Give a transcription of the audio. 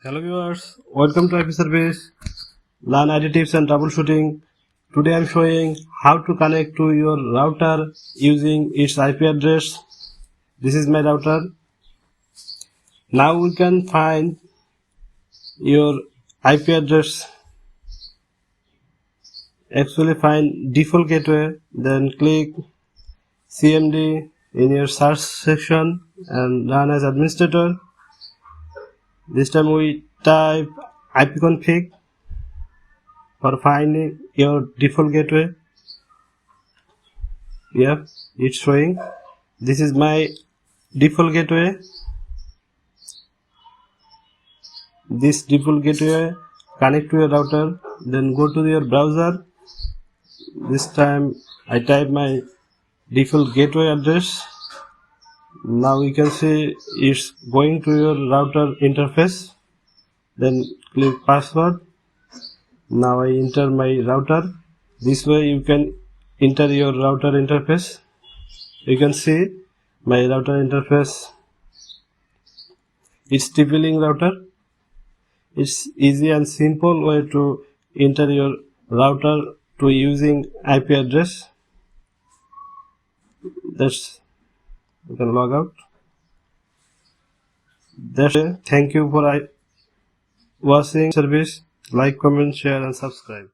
Hello viewers, welcome to IP Service, Learn IT Tips and Troubleshooting. Today I am showing how to connect to your router using its IP address. This is my router. Now we can find your IP address. Actually find default gateway, then click CMD in your search section and run as administrator. This time we type ipconfig for finding your default gateway. Yeah, it's showing. This is my default gateway. This default gateway connect to your router, then go to your browser. This time I type my default gateway address. Now you can see it's going to your router interface. Then click password. Now I enter my router. This way you can enter your router interface. You can see my router interface. It's TP-Link router. It's easy and simple way to enter your router to using IP address. That's you can log out. That's it. Thank you for watching service. Like, comment, share and subscribe.